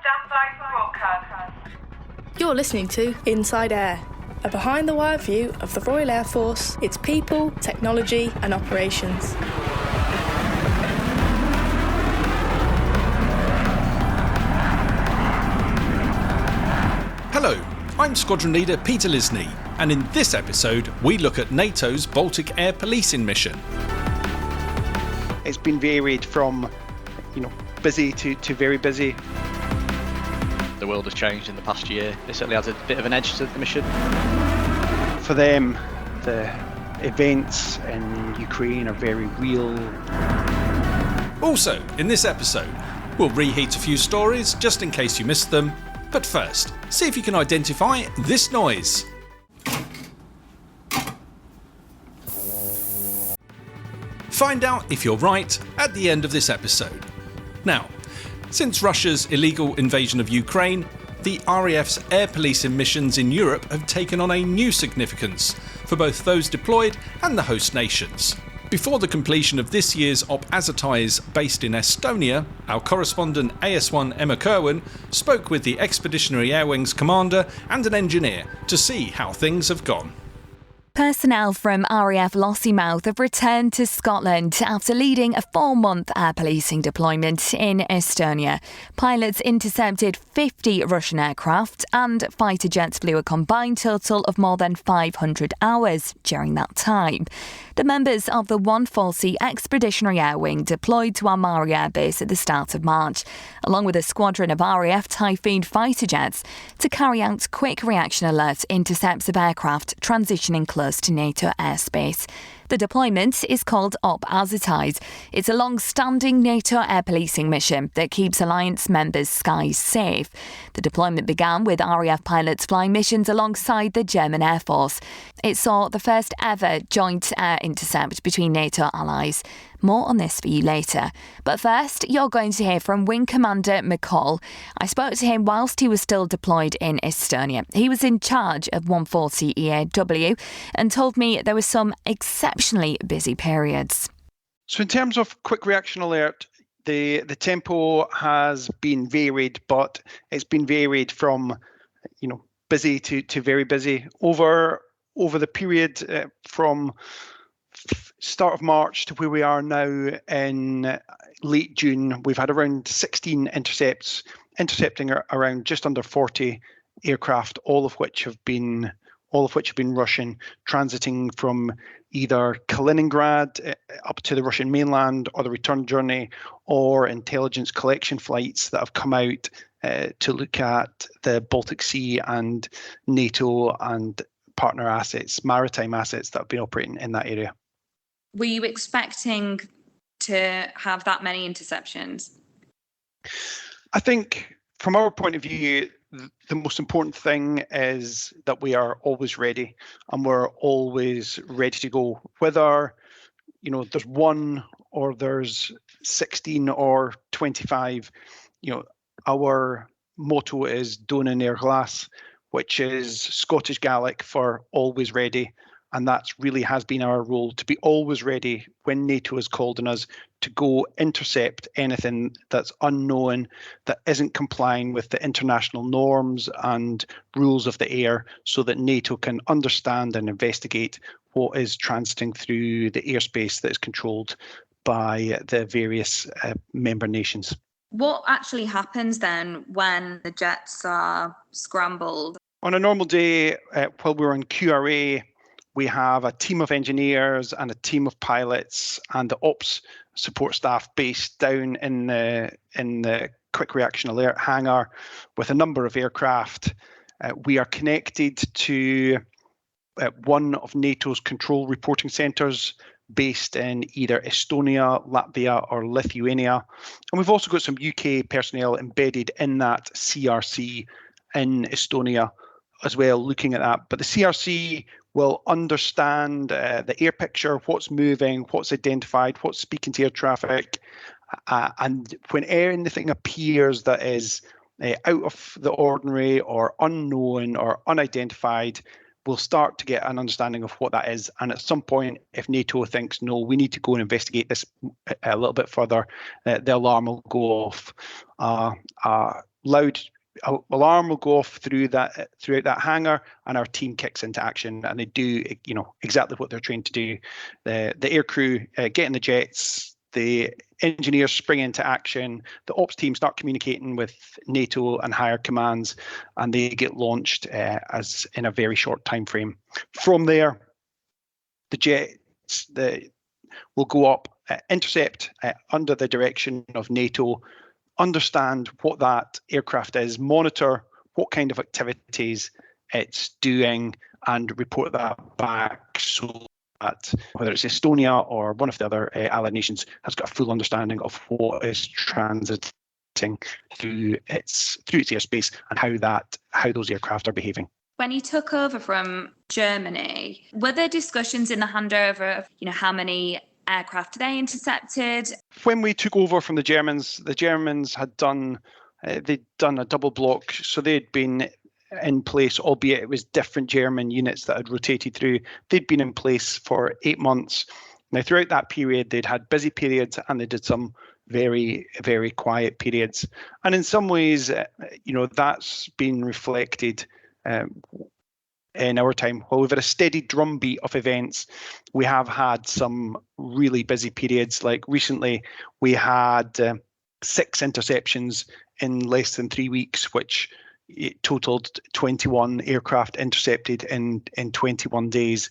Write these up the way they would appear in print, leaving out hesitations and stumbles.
Stand by for broadcast. You're listening to Inside Air, a behind-the-wire view of the Royal Air Force, its people, technology and operations. Hello, I'm Squadron Leader Peter Lisney, and in this episode we look at NATO's Baltic air policing mission. It's been varied from, busy to very busy. The world has changed in the past year. It certainly has a bit of an edge to the mission. For them, the events in Ukraine are very real. Also, in this episode, we'll reheat a few stories just in case you missed them. But first, see if you can identify this noise. Find out if you're right at the end of this episode. Now, since Russia's illegal invasion of Ukraine, the RAF's air policing missions in Europe have taken on a new significance for both those deployed and the host nations. Before the completion of this year's Op AZOTIZE based in Estonia, our correspondent AS1 Emma Kerwin spoke with the Expeditionary Air Wing's commander and an engineer to see how things have gone. Personnel from RAF Lossiemouth have returned to Scotland after leading a 4-month air policing deployment in Estonia. Pilots intercepted 50 Russian aircraft and fighter jets flew a combined total of more than 500 hours during that time. The members of the 140 Expeditionary Air Wing deployed to Amari Air Base at the start of March, along with a squadron of RAF Typhoon fighter jets, to carry out quick reaction alert intercepts of aircraft transitioning close to NATO airspace. The deployment is called Op AZOTIZE. It's a long-standing NATO air policing mission that keeps alliance members' skies safe. The deployment began with RAF pilots flying missions alongside the German Air Force. It saw the first ever joint air intercept between NATO allies. More on this for you later. But first, you're going to hear from Wing Commander McCall. I spoke to him whilst he was still deployed in Estonia. He was in charge of 140 EAW and told me there were some exceptionally busy periods. So in terms of quick reaction alert, the tempo has been varied, but it's been varied from busy to very busy over the period from start of March to where we are now in late June. We've had around 16 intercepting around just under 40 aircraft, all of which have been Russian, transiting from either Kaliningrad up to the Russian mainland or the return journey, or intelligence collection flights that have come out to look at the Baltic Sea and NATO and partner assets, maritime assets that have been operating in that area. Were you expecting to have that many interceptions? I think from our point of view, the most important thing is that we are always ready, and we're always ready to go. Whether there's one or there's 16 or 25, our motto is Dona Nair Glass, which is Scottish Gaelic for always ready. And that really has been our role, to be always ready when NATO has called on us to go intercept anything that's unknown, that isn't complying with the international norms and rules of the air, so that NATO can understand and investigate what is transiting through the airspace that is controlled by the various member nations. What actually happens then when the jets are scrambled? On a normal day, while we're on QRA, we have a team of engineers and a team of pilots and the ops support staff based down in the quick reaction alert hangar with a number of aircraft. We are connected to one of NATO's control reporting centres based in either Estonia, Latvia or Lithuania. And we've also got some UK personnel embedded in that CRC in Estonia as well, looking at that. But the CRC will understand the air picture, what's moving, what's identified, what's speaking to air traffic. And when anything appears that is out of the ordinary or unknown or unidentified, we'll start to get an understanding of what that is. And at some point, if NATO thinks, no, we need to go and investigate this a little bit further, the alarm will go off. Loud alarm will go off throughout that hangar, and our team kicks into action, and they do exactly what they're trained to do. The air crew get in the jets, the engineers spring into action, the ops team start communicating with NATO and higher commands, and they get launched as in a very short time frame. From there, the jets will go up, intercept under the direction of NATO, understand what that aircraft is, monitor what kind of activities it's doing, and report that back so that whether it's Estonia or one of the other allied nations has got a full understanding of what is transiting through its airspace and how those aircraft are behaving. When you took over from Germany, were there discussions in the handover of how many aircraft they intercepted? When we took over from the Germans had done they'd done a double block, so they'd been in place, albeit it was different German units that had rotated through. They'd been in place for 8 months. Now, throughout that period, they'd had busy periods and they did some very, very quiet periods. And in some ways, that's been reflected in our time. While we've had a steady drumbeat of events, we have had some really busy periods. Like recently, we had 6 interceptions in less than 3 weeks, which it totaled 21 aircraft intercepted in 21 days,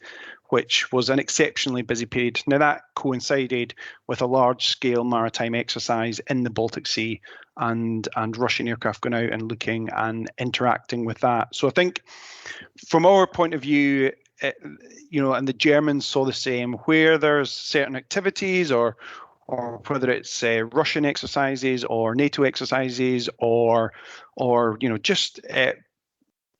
which was an exceptionally busy period. Now, that coincided with a large-scale maritime exercise in the Baltic Sea and Russian aircraft going out and looking and interacting with that. So I think from our point of view, and the Germans saw the same, where there's certain activities or whether it's Russian exercises or NATO exercises or just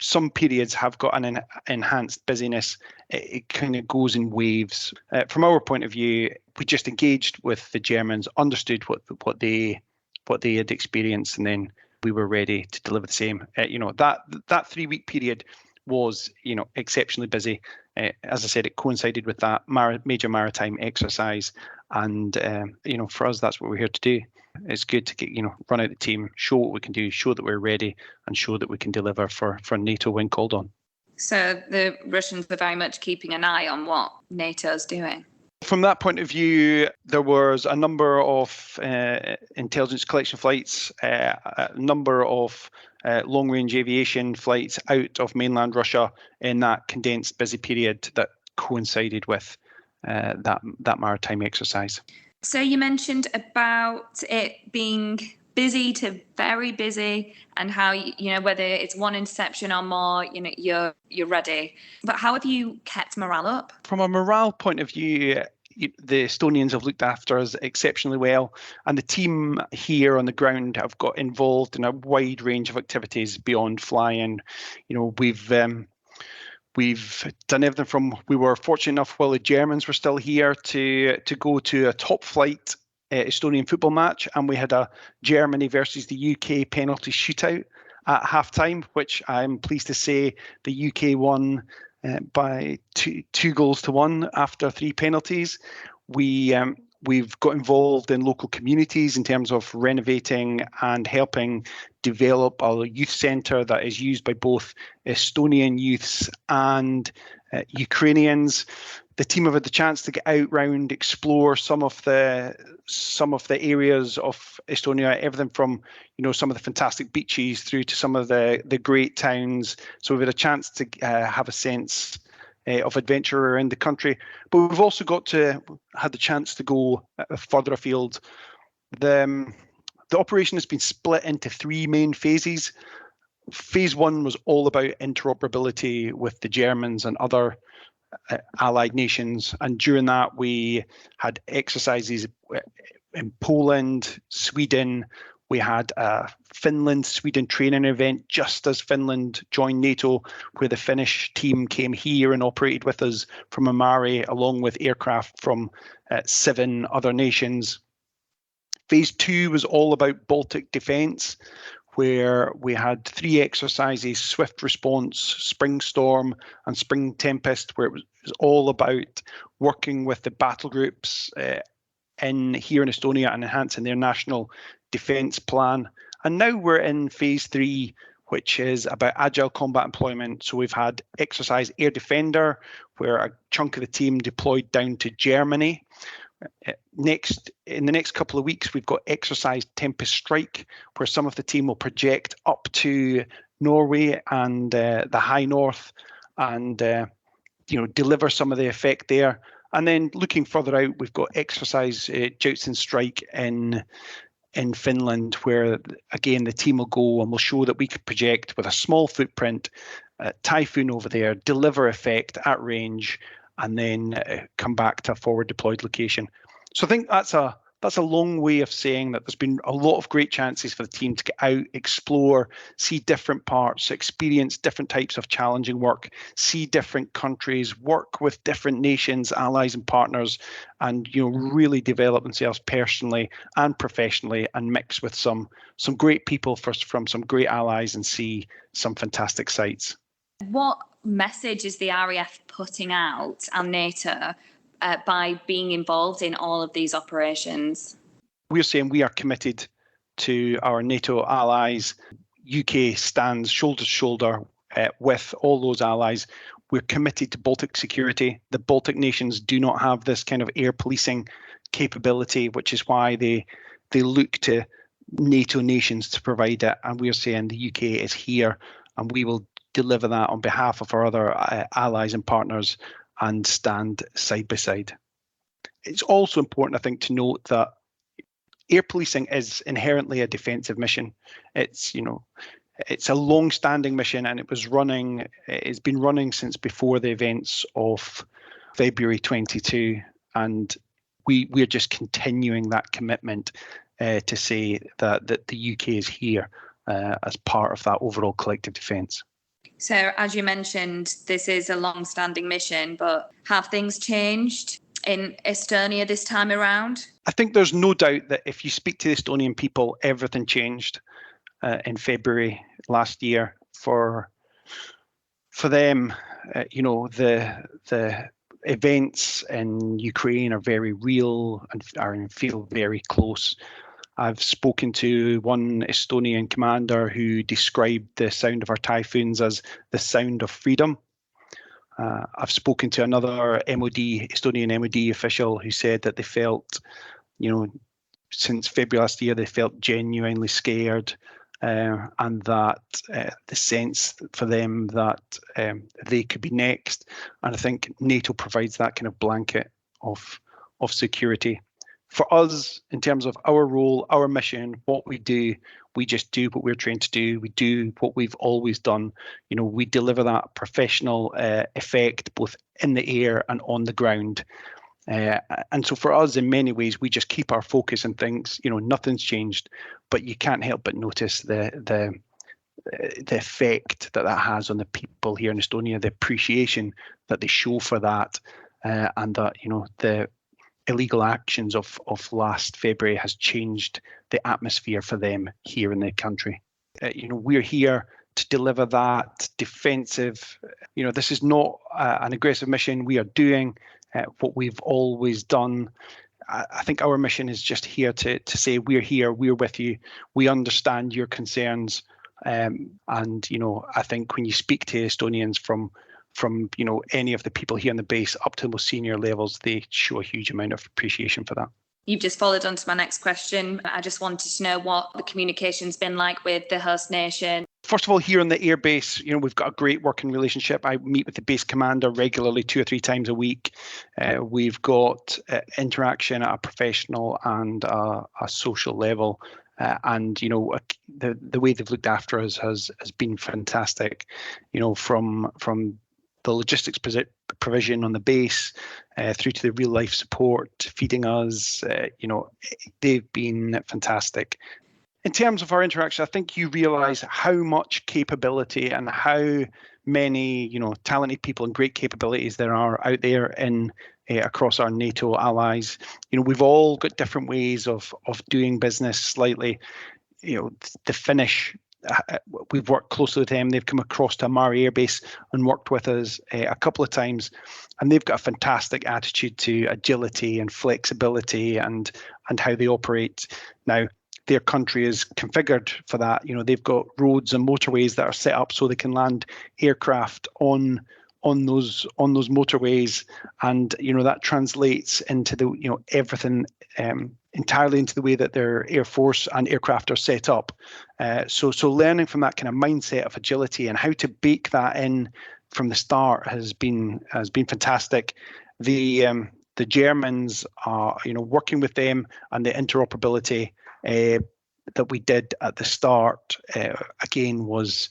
some periods have got an enhanced busyness. It kind of goes in waves. From our point of view, we just engaged with the Germans, understood what they had experienced, and then we were ready to deliver the same. That 3 week period was exceptionally busy. As I said, it coincided with that major maritime exercise, and for us, that's what we're here to do. It's good to get run out the team, show what we can do, show that we're ready, and show that we can deliver for NATO when called on. So the Russians were very much keeping an eye on what NATO's doing. From that point of view, there was a number of intelligence collection flights, a number of long-range aviation flights out of mainland Russia in that condensed busy period that coincided with that maritime exercise. So you mentioned about it being busy to very busy, and how whether it's one interception or more, you're ready. But how have you kept morale up? From a morale point of view, the Estonians have looked after us exceptionally well, and the team here on the ground have got involved in a wide range of activities beyond flying. We've done everything from, we were fortunate enough while the Germans were still here to go to a top flight Estonian football match, and we had a Germany versus the UK penalty shootout at halftime, which I'm pleased to say the UK won by 2-1 after 3 penalties. We've got involved in local communities in terms of renovating and helping develop a youth centre that is used by both Estonian youths and Ukrainians. The team have had the chance to get out round, explore some of the areas of Estonia, everything from some of the fantastic beaches through to some of the great towns. So we've had a chance to have a sense of adventure around the country, but we've also had the chance to go further afield. The operation has been split into 3 main phases. Phase 1 was all about interoperability with the Germans and other allied nations, and during that we had exercises in Poland, Sweden. We had a Finland-Sweden training event just as Finland joined NATO, where the Finnish team came here and operated with us from Amari, along with aircraft from 7 other nations. Phase 2 was all about Baltic defence, where we had 3 exercises: Swift Response, Spring Storm, and Spring Tempest, where it was all about working with the battle groups here in Estonia and enhancing their national defence plan. And now we're in phase 3, which is about agile combat employment. So we've had exercise Air Defender, where a chunk of the team deployed down to Germany. In the next couple of weeks, we've got exercise Tempest Strike, where some of the team will project up to Norway and the High North and deliver some of the effect there. And then looking further out, we've got exercise Joutsen Strike in Finland, where again the team will go and will show that we can project with a small footprint, Typhoon over there, deliver effect at range, and then come back to a forward deployed location. So I think that's a long way of saying that there's been a lot of great chances for the team to get out, explore, see different parts, experience different types of challenging work, see different countries, work with different nations, allies and partners, and really develop themselves personally and professionally, and mix with some great people from some great allies and see some fantastic sites. What message is the RAF putting out and NATO by being involved in all of these operations? We're saying we are committed to our NATO allies. UK stands shoulder to shoulder with all those allies. We're committed to Baltic security. The Baltic nations do not have this kind of air policing capability, which is why they look to NATO nations to provide it. And we're saying the UK is here, and we will deliver that on behalf of our other allies and partners and stand side by side. It's also important, I think, to note that air policing is inherently a defensive mission. It's a long-standing mission, and it's been running since before the events of February 22, and we're just continuing that commitment to say that the UK is here as part of that overall collective defence. So, as you mentioned, this is a long-standing mission, but have things changed in Estonia this time around? I think there's no doubt that if you speak to the Estonian people, everything changed in February last year. For them, the events in Ukraine are very real and feel very close. I've spoken to one Estonian commander who described the sound of our Typhoons as the sound of freedom. I've spoken to another Estonian MOD official who said that they felt, since February last year, they felt genuinely scared, and that the sense for them that they could be next. And I think NATO provides that kind of blanket of security. For us, in terms of our role, our mission, what we do, we just do what we're trained to do. We do what we've always done. We deliver that professional effect both in the air and on the ground. And so for us, in many ways, we just keep our focus on things. Nothing's changed, but you can't help but notice the effect that has on the people here in Estonia, the appreciation that they show for that, and that the illegal actions of last February has changed the atmosphere for them here in the country. We're here to deliver that defensive. This is not an aggressive mission. We are doing what we've always done. I think our mission is just here to say we're here, we're with you, we understand your concerns, and I think when you speak to Estonians from any of the people here on the base up to the most senior levels, they show a huge amount of appreciation for that. You've just followed on to my next question. I just wanted to know what the communication's been like with the host nation. First of all, here on the air base, we've got a great working relationship. I meet with the base commander regularly 2 or 3 times a week. We've got interaction at a professional and a social level. And the way they've looked after us has been fantastic. From the logistics provision on the base through to the real life support, feeding us, they've been fantastic. In terms of our interaction, I think you realise how much capability and how many, talented people and great capabilities there are out there in across our NATO allies. We've all got different ways of doing business slightly. The Finnish we've worked closely with them. They've come across to Amari Air Base and worked with us a couple of times, and they've got a fantastic attitude to agility and flexibility and how they operate. Now, their country is configured for that. They've got roads and motorways that are set up so they can land aircraft on those motorways, and that translates into the everything entirely into the way that their Air Force and aircraft are set up. So learning from that kind of mindset of agility and how to bake that in from the start has been fantastic. The Germans are working with them, and the interoperability that we did at the start again was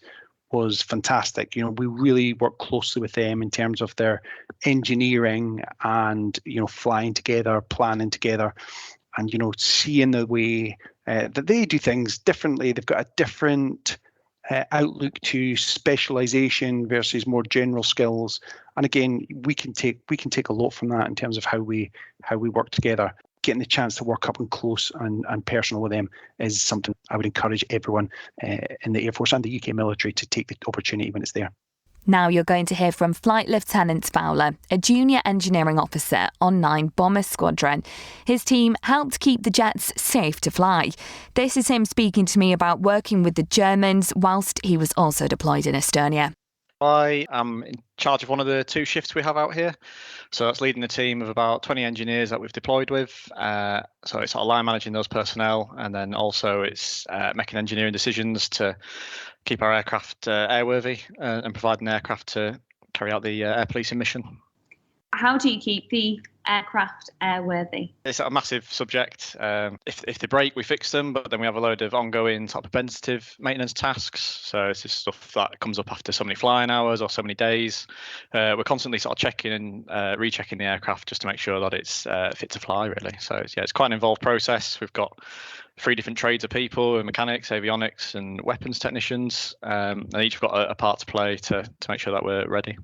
fantastic. We really worked closely with them in terms of their engineering and flying together, planning together, and seeing the way that they do things differently. They've got a different outlook to specialization versus more general skills. And again, we can take a lot from that in terms of how we work together. Getting the chance to work up and close and personal with them is something I would encourage everyone in the Air Force and the UK military to take the opportunity when it's there. Now you're going to hear from Flight Lieutenant Fowler, a junior engineering officer on 9 Bomber Squadron. His team helped keep the jets safe to fly. This is him speaking to me about working with the Germans whilst he was also deployed in Estonia. I am in charge of one of the 2 shifts we have out here. So that's leading a team of about 20 engineers that we've deployed with. So it's line managing those personnel, and then also it's making engineering decisions to keep our aircraft airworthy and providing aircraft to carry out the air policing mission. How do you keep the aircraft airworthy? It's a massive subject. If they break, we fix them, but then we have a load of ongoing sort of preventative maintenance tasks. So it's just stuff that comes up after so many flying hours or so many days. We're constantly sort of checking and rechecking the aircraft just to make sure that it's fit to fly, really. So it's quite an involved process. We've got 3 different trades of people: mechanics, avionics, and weapons technicians, and each have got a part to play to make sure that we're ready.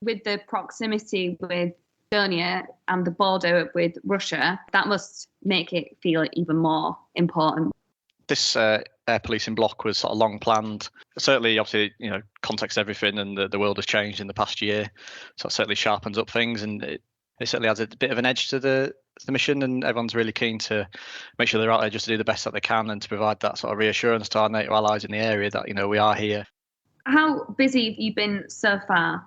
With the proximity with Estonia and the border with Russia, that must make it feel even more important. This air policing block was sort of long planned. Certainly, obviously, context everything, and the world has changed in the past year. So it certainly sharpens up things, and it certainly adds a bit of an edge to the mission, and everyone's really keen to make sure they're out there just to do the best that they can and to provide that sort of reassurance to our NATO allies in the area that we are here. How busy have you been so far?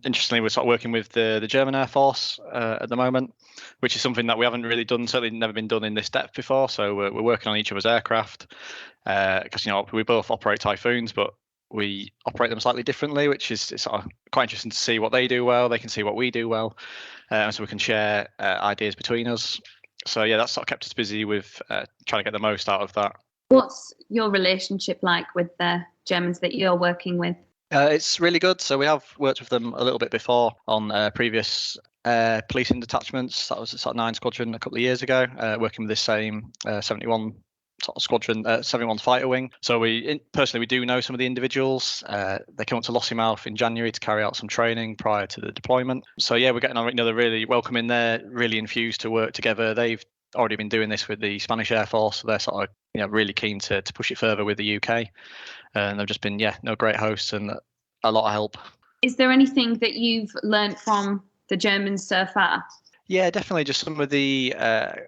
Interestingly, we're sort of working with the German Air Force at the moment, which is something that we haven't really done, certainly never been done in this depth before. So we're working on each other's aircraft because we both operate Typhoons, but we operate them slightly differently, which is sort of quite interesting to see what they do well. They can see what we do well, so we can share ideas between us. So yeah, that's sort of kept us busy with trying to get the most out of that. What's your relationship like with the Germans that you're working with? It's really good. So we have worked with them a little bit before on previous policing detachments. That was sort of 9 Squadron a couple of years ago, working with this same 71 sort of squadron, 71 fighter wing. So we do know some of the individuals. They came up to Lossiemouth in January to carry out some training prior to the deployment. So yeah, we're getting on. They're really welcome in there, really infused to work together. They've already been doing this with the Spanish Air Force, so they're sort of really keen to push it further with the UK. And they've just been great hosts and a lot of help. Is there anything that you've learned from the Germans so far? Yeah, definitely. Just some of the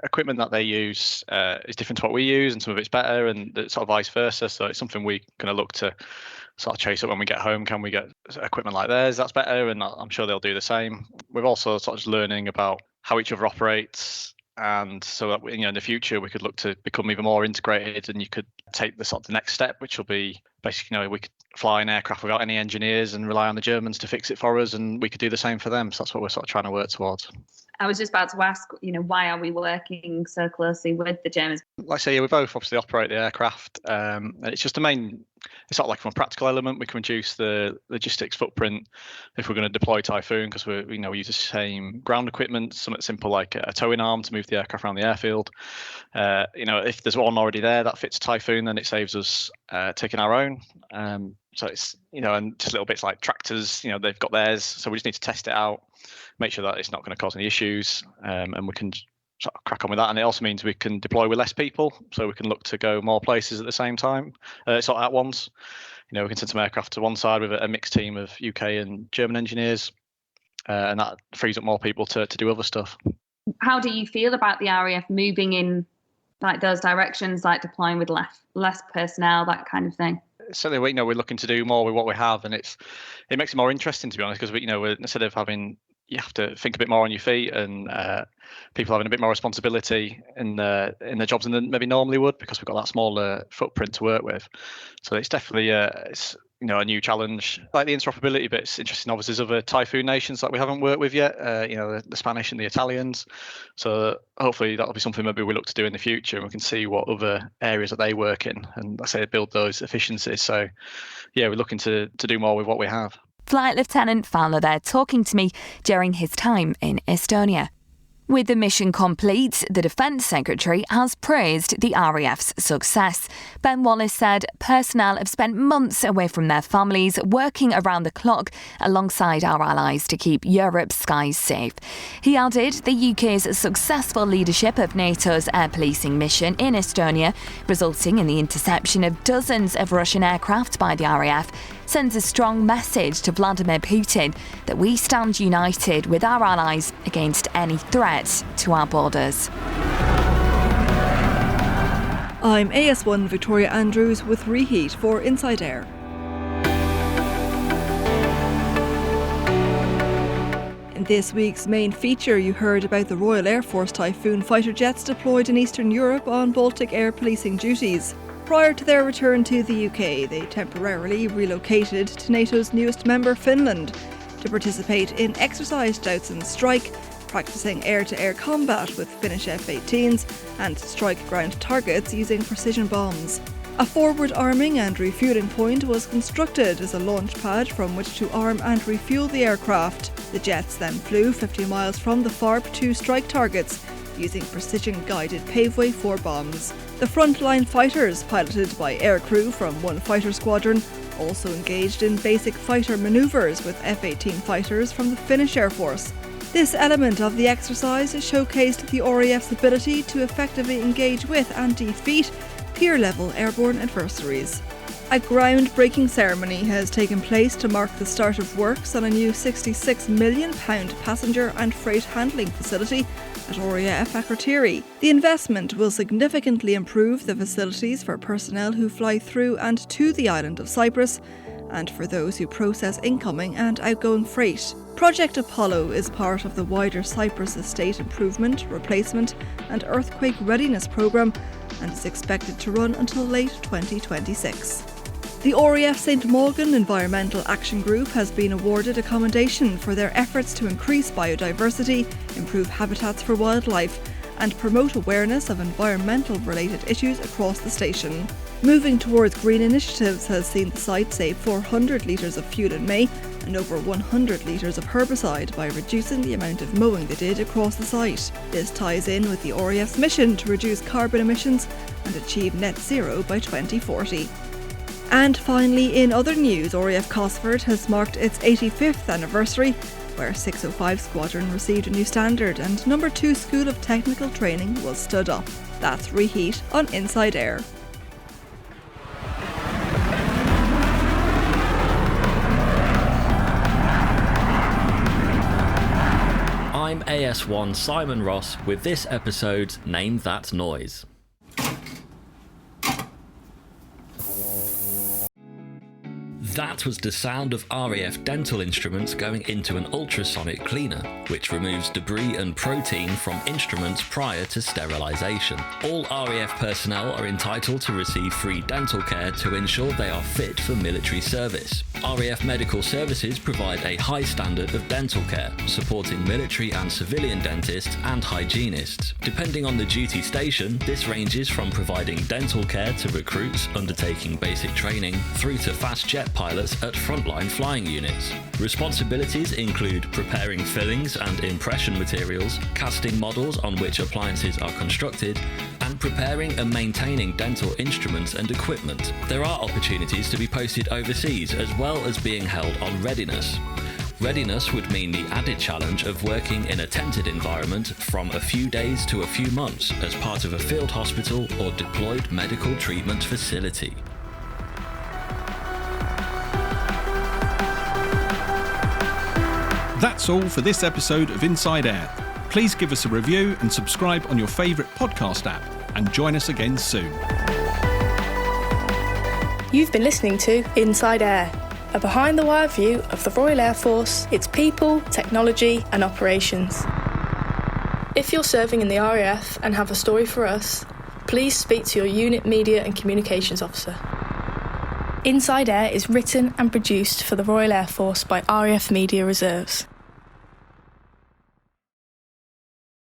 equipment that they use is different to what we use, and some of it's better, and sort of vice versa. So it's something we're going to look to sort of chase up when we get home. Can we get equipment like theirs that's better? And I'm sure they'll do the same. We're also sort of just learning about how each other operates, and so that in the future we could look to become even more integrated, and you could take the next step, which will be basically we could fly an aircraft without any engineers and rely on the Germans to fix it for us, and we could do the same for them. So that's what we're sort of trying to work towards. I was just about to ask, why are we working so closely with the Germans? Like I say, we both obviously operate the aircraft. And it's just it's not like from a practical element, we can reduce the logistics footprint if we're going to deploy Typhoon, because we use the same ground equipment, something simple like a towing arm to move the aircraft around the airfield. If there's one already there that fits Typhoon, then it saves us taking our own. So it's, and just little bits like tractors, they've got theirs. So we just need to test it out, make sure that it's not going to cause any issues. And we can sort of crack on with that. And it also means we can deploy with less people, so we can look to go more places at the same time, sort of at once. You know, we can send some aircraft to one side with a mixed team of UK and German engineers, and that frees up more people to do other stuff. How do you feel about the RAF moving in like those directions, like deploying with less personnel, that kind of thing? Certainly, we're looking to do more with what we have, and it makes it more interesting, to be honest, because we're instead of having, you have to think a bit more on your feet, and people having a bit more responsibility in the jobs than maybe normally would, because we've got that smaller footprint to work with. So it's definitely a new challenge. Like the interoperability bit, it's interesting. Obviously, there's other Typhoon nations that we haven't worked with yet. The Spanish and the Italians. So hopefully that'll be something maybe we look to do in the future, and we can see what other areas that they work in, and I say build those efficiencies. So yeah, we're looking to do more with what we have. Flight Lieutenant Fowler there talking to me during his time in Estonia. With the mission complete, the Defence Secretary has praised the RAF's success. Ben Wallace said personnel have spent months away from their families, working around the clock alongside our allies to keep Europe's skies safe. He added the UK's successful leadership of NATO's air policing mission in Estonia, resulting in the interception of dozens of Russian aircraft by the RAF, sends a strong message to Vladimir Putin that we stand united with our allies against any threat to our borders. I'm AS1 Victoria Andrews with Reheat for InsideAIR. In this week's main feature, you heard about the Royal Air Force Typhoon fighter jets deployed in Eastern Europe on Baltic air policing duties. Prior to their return to the UK, they temporarily relocated to NATO's newest member, Finland, to participate in Exercise Doutzen Strike, practicing air-to-air combat with Finnish F-18s and strike ground targets using precision bombs. A forward arming and refuelling point was constructed as a launch pad from which to arm and refuel the aircraft. The jets then flew 50 miles from the FARP to strike targets, using precision-guided paveway for bombs. The frontline fighters, piloted by aircrew from one fighter squadron, also engaged in basic fighter manoeuvres with F-18 fighters from the Finnish Air Force. This element of the exercise showcased the RAF's ability to effectively engage with and defeat peer-level airborne adversaries. A groundbreaking ceremony has taken place to mark the start of works on a new £66 million passenger and freight handling facility at RAF Akrotiri. The investment will significantly improve the facilities for personnel who fly through and to the island of Cyprus, and for those who process incoming and outgoing freight. Project Apollo is part of the wider Cyprus estate improvement, replacement and earthquake readiness programme, and is expected to run until late 2026. The RAF St Morgan Environmental Action Group has been awarded a commendation for their efforts to increase biodiversity, improve habitats for wildlife, and promote awareness of environmental-related issues across the station. Moving towards green initiatives has seen the site save 400 litres of fuel in May and over 100 litres of herbicide by reducing the amount of mowing they did across the site. This ties in with the RAF's mission to reduce carbon emissions and achieve net zero by 2040. And finally, in other news, RAF Cosford has marked its 85th anniversary, where 605 Squadron received a new standard and No. 2 School of Technical Training was stood up. That's Reheat on InsideAIR. I'm AS1 Simon Ross with this episode's Name That Noise. That was the sound of RAF dental instruments going into an ultrasonic cleaner, which removes debris and protein from instruments prior to sterilisation. All RAF personnel are entitled to receive free dental care to ensure they are fit for military service. RAF Medical Services provide a high standard of dental care, supporting military and civilian dentists and hygienists. Depending on the duty station, this ranges from providing dental care to recruits undertaking basic training through to fast jet pilots at frontline flying units. Responsibilities include preparing fillings and impression materials, casting models on which appliances are constructed, and preparing and maintaining dental instruments and equipment. There are opportunities to be posted overseas as well as being held on readiness. Readiness would mean the added challenge of working in a tented environment from a few days to a few months as part of a field hospital or deployed medical treatment facility. That's all for this episode of Inside Air. Please give us a review and subscribe on your favourite podcast app, and join us again soon. You've been listening to Inside Air, a behind-the-wire view of the Royal Air Force, its people, technology and operations. If you're serving in the RAF and have a story for us, please speak to your unit media and communications officer. Inside Air is written and produced for the Royal Air Force by RAF Media Reserves.